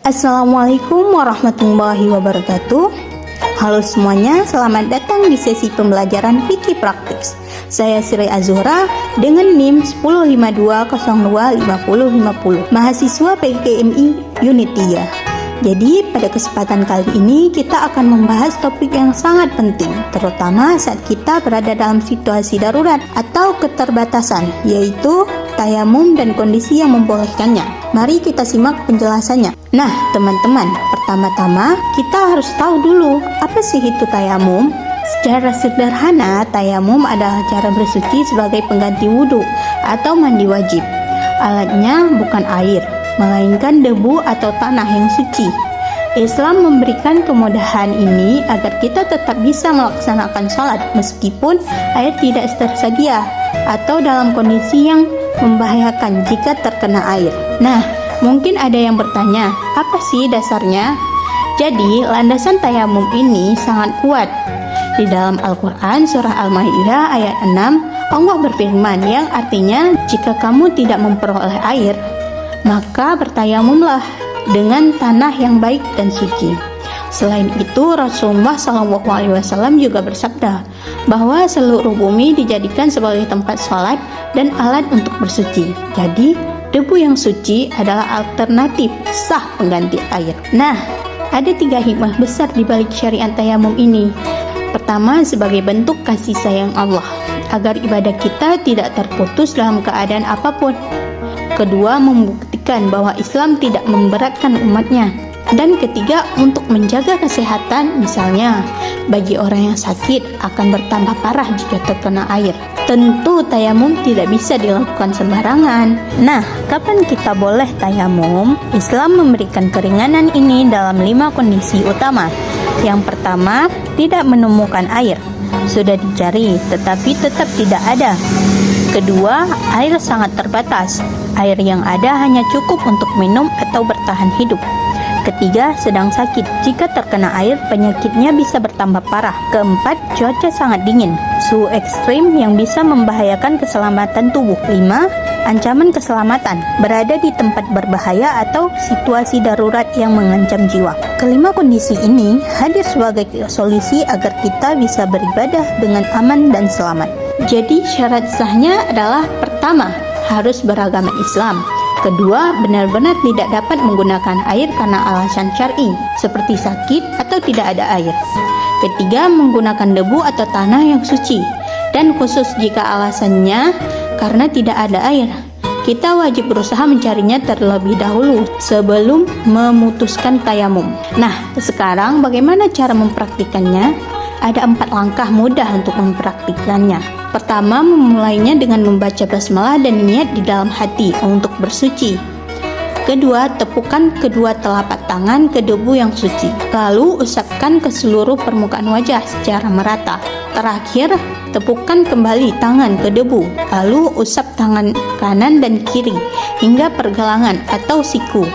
Assalamualaikum warahmatullahi wabarakatuh. Halo semuanya, selamat datang di sesi pembelajaran fikih praktis. Saya Sri Azura dengan NIM 1052025050, mahasiswa PKMI Unit 3. Jadi pada kesempatan kali ini kita akan membahas topik yang sangat penting, terutama saat kita berada dalam situasi darurat atau keterbatasan, yaitu tayamum dan kondisi yang membolehkannya. Mari kita simak penjelasannya. Nah teman-teman, pertama-tama kita harus tahu dulu apa sih itu tayamum. Secara sederhana, tayamum adalah cara bersuci sebagai pengganti wudhu atau mandi wajib. Alatnya bukan air, melainkan debu atau tanah yang suci. Islam memberikan kemudahan ini agar kita tetap bisa melaksanakan sholat meskipun air tidak tersedia atau dalam kondisi yang membahayakan jika terkena air. Nah, mungkin ada yang bertanya, apa sih dasarnya? Jadi, landasan tayamum ini sangat kuat. Di dalam Al-Quran surah Al-Maidah ayat 6, Allah berfirman yang artinya, jika kamu tidak memperoleh air, maka bertayamumlah dengan tanah yang baik dan suci. Selain itu, Rasulullah SAW juga bersabda bahwa seluruh bumi dijadikan sebagai tempat sholat dan alat untuk bersuci. Jadi, debu yang suci adalah alternatif sah pengganti air. Nah, ada 3 hikmah besar di balik syariat tayamum ini. Pertama, sebagai bentuk kasih sayang Allah, agar ibadah kita tidak terputus dalam keadaan apapun. Kedua, membuktikan bahwa Islam tidak memberatkan umatnya. Dan ketiga, untuk menjaga kesehatan, misalnya bagi orang yang sakit akan bertambah parah jika terkena air. Tentu tayamum tidak bisa dilakukan sembarangan. Nah, kapan kita boleh tayamum? Islam memberikan keringanan ini dalam 5 kondisi utama. Yang pertama, tidak menemukan air. Sudah dicari, tetapi tetap tidak ada. Kedua, air sangat terbatas. Air yang ada hanya cukup untuk minum atau bertahan hidup. Ketiga, sedang sakit. Jika terkena air, penyakitnya bisa bertambah parah. Keempat, cuaca sangat dingin. Suhu ekstrim yang bisa membahayakan keselamatan tubuh. 5. Ancaman keselamatan. Berada di tempat berbahaya atau situasi darurat yang mengancam jiwa. Kelima kondisi ini hadir sebagai solusi agar kita bisa beribadah dengan aman dan selamat. Jadi syarat sahnya adalah pertama, harus beragama Islam. Kedua, benar-benar tidak dapat menggunakan air karena alasan syar'i, seperti sakit atau tidak ada air. Ketiga, menggunakan debu atau tanah yang suci. Dan khusus jika alasannya karena tidak ada air, kita wajib berusaha mencarinya terlebih dahulu sebelum memutuskan tayamum. Nah, sekarang bagaimana cara mempraktikannya? Ada 4 langkah mudah untuk mempraktikannya. Pertama, memulainya dengan membaca basmalah dan niat di dalam hati untuk bersuci. Kedua, tepukan kedua telapak tangan ke debu yang suci. Lalu, usapkan ke seluruh permukaan wajah secara merata. Terakhir, tepukan kembali tangan ke debu. Lalu, usap tangan kanan dan kiri hingga pergelangan atau siku.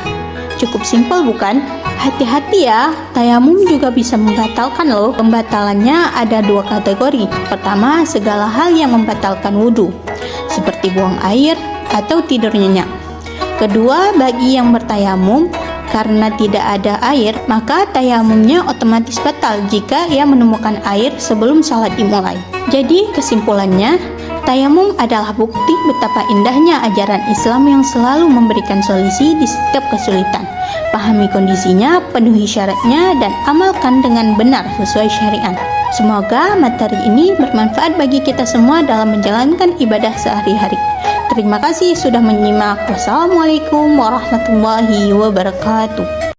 Cukup simpel bukan? Hati-hati ya, tayamum juga bisa membatalkan loh. Pembatalannya ada 2 kategori. Pertama, segala hal yang membatalkan wudhu, seperti buang air atau tidur nyenyak. Kedua, bagi yang bertayamum karena tidak ada air, maka tayamumnya otomatis batal jika ia menemukan air sebelum salat dimulai. Jadi kesimpulannya, tayamum adalah bukti betapa indahnya ajaran Islam yang selalu memberikan solusi di setiap kesulitan. Pahami kondisinya, penuhi syaratnya, dan amalkan dengan benar sesuai syariat. Semoga materi ini bermanfaat bagi kita semua dalam menjalankan ibadah sehari-hari. Terima kasih sudah menyimak. Wassalamualaikum warahmatullahi wabarakatuh.